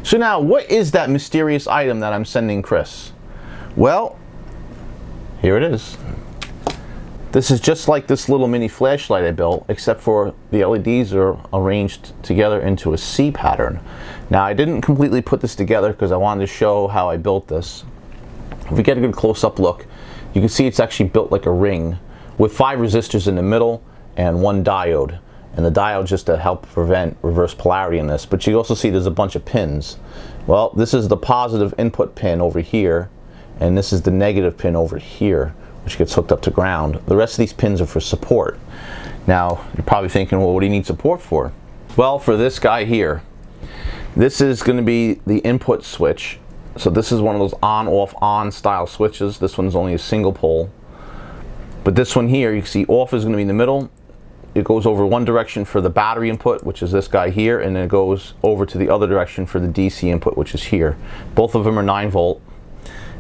So now, what is that mysterious item that I'm sending Chris? Well, here it is. This is just like this little mini flashlight I built, except for the LEDs are arranged together into a C pattern. Now, I didn't completely put this together because I wanted to show how I built this. If we get a good close-up look, you can see it's actually built like a ring with 5 resistors in the middle and 1 diode. And the diode just to help prevent reverse polarity in this. But you also see there's a bunch of pins. Well, this is the positive input pin over here, and this is the negative pin over here, which gets hooked up to ground. The rest of these pins are for support. Now, you're probably thinking, well, what do you need support for? Well, for this guy here, this is going to be the input switch. So this is one of those on-off-on style switches. This one's only a single pole. But this one here, you can see off is going to be in the middle. It goes over one direction for the battery input, which is this guy here, and then it goes over to the other direction for the DC input, which is here. Both of them are 9 volt.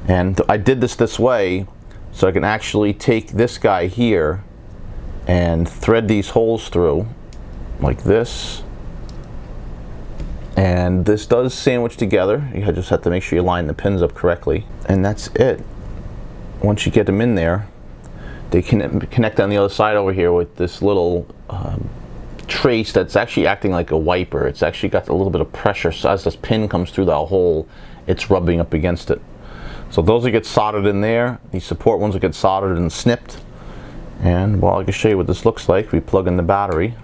And I did this way so I can actually take this guy here and thread these holes through like this. And this does sandwich together. You just have to make sure you line the pins up correctly. And that's it. Once you get them in there, they can connect on the other side over here with this little trace that's actually acting like a wiper. It's actually got a little bit of pressure, so as this pin comes through that hole, it's rubbing up against it. So those will get soldered in there. These support ones will get soldered and snipped. And well, I can show you what this looks like. We plug in the battery,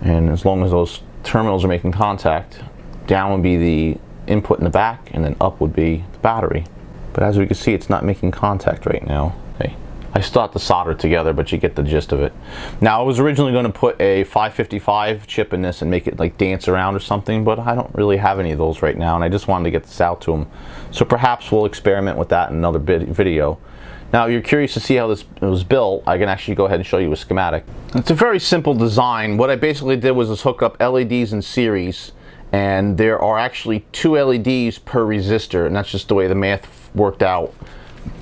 and as long as those terminals are making contact, down would be the input in the back, and then up would be the battery. But as we can see, it's not making contact right now. Okay. I still have to solder it together, but you get the gist of it. Now, I was originally going to put a 555 chip in this and make it like dance around or something, but I don't really have any of those right now, and I just wanted to get this out to them. So perhaps we'll experiment with that in another video. Now, if you're curious to see how this was built, I can actually go ahead and show you a schematic. It's a very simple design. What I basically did was just hook up LEDs in series, and there are actually 2 LEDs per resistor, and that's just the way the math worked out.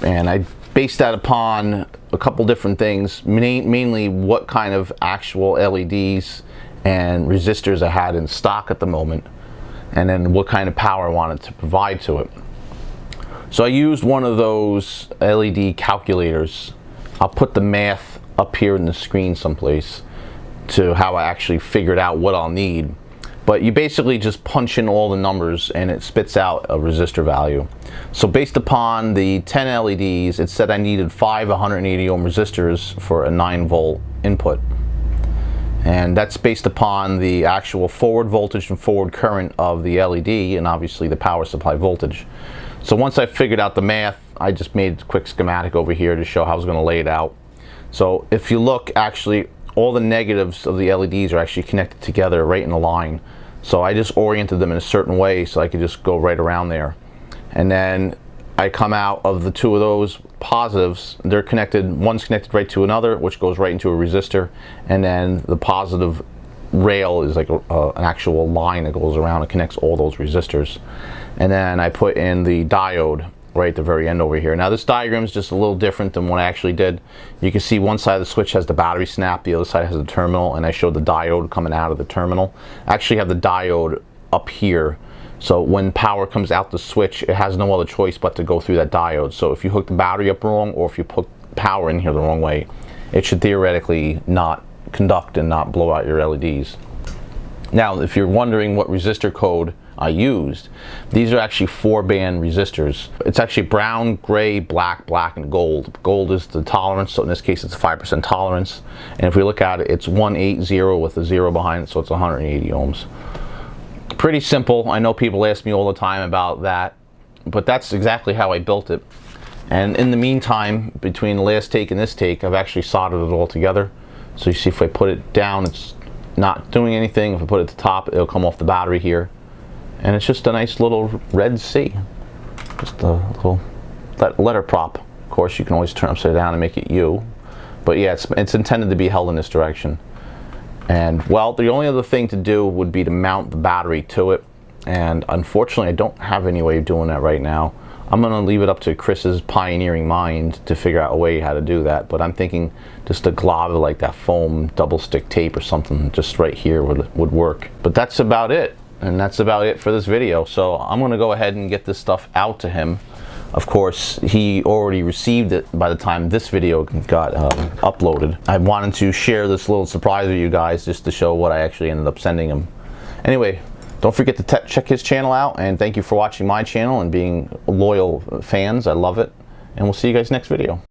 And I based that upon a couple different things, mainly what kind of actual LEDs and resistors I had in stock at the moment, and then what kind of power I wanted to provide to it. So I used one of those LED calculators. I'll put the math up here in the screen someplace to how I actually figured out what I'll need. But you basically just punch in all the numbers and it spits out a resistor value. So based upon the 10 LEDs, it said I needed 5 180 ohm resistors for a 9 volt input. And that's based upon the actual forward voltage and forward current of the LED, and obviously the power supply voltage. So once I figured out the math, I just made a quick schematic over here to show how I was going to lay it out. So if you look, actually all the negatives of the LEDs are actually connected together right in a line. So I just oriented them in a certain way so I could just go right around there. And then I come out of the 2 of those positives, they're connected, one's connected right to another, which goes right into a resistor, and then the positive rail is like an actual line that goes around and connects all those resistors. And then I put in the diode right at the very end over here. Now this diagram is just a little different than what I actually did. You can see one side of the switch has the battery snap, the other side has the terminal, and I showed the diode coming out of the terminal. I actually have the diode up here, so when power comes out the switch, it has no other choice but to go through that diode. So if you hook the battery up wrong, or if you put power in here the wrong way, it should theoretically not conduct and not blow out your LEDs. Now, if you're wondering what resistor code I used, these are actually 4-band resistors. It's actually brown, gray, black, and gold. Gold is the tolerance, so in this case it's a 5% tolerance. And if we look at it, it's 180 with a 0 behind it, so it's 180 ohms. Pretty simple. I know people ask me all the time about that, but that's exactly how I built it. And in the meantime, between the last take and this take, I've actually soldered it all together. So you see if I put it down, it's not doing anything. If I put it at the top, it'll come off the battery here. And it's just a nice little red C. Just a little letter prop. Of course, you can always turn upside down and make it U. But yeah, it's intended to be held in this direction. And well, the only other thing to do would be to mount the battery to it. And unfortunately, I don't have any way of doing that right now. I'm going to leave it up to Chris's pioneering mind to figure out a way how to do that. But I'm thinking just a glob of like that foam double stick tape or something just right here would work. But that's about it. And that's about it for this video. So I'm going to go ahead and get this stuff out to him. Of course, he already received it by the time this video got uploaded. I wanted to share this little surprise with you guys just to show what I actually ended up sending him. Anyway, don't forget to check his channel out, and thank you for watching my channel and being loyal fans. I love it. And we'll see you guys next video.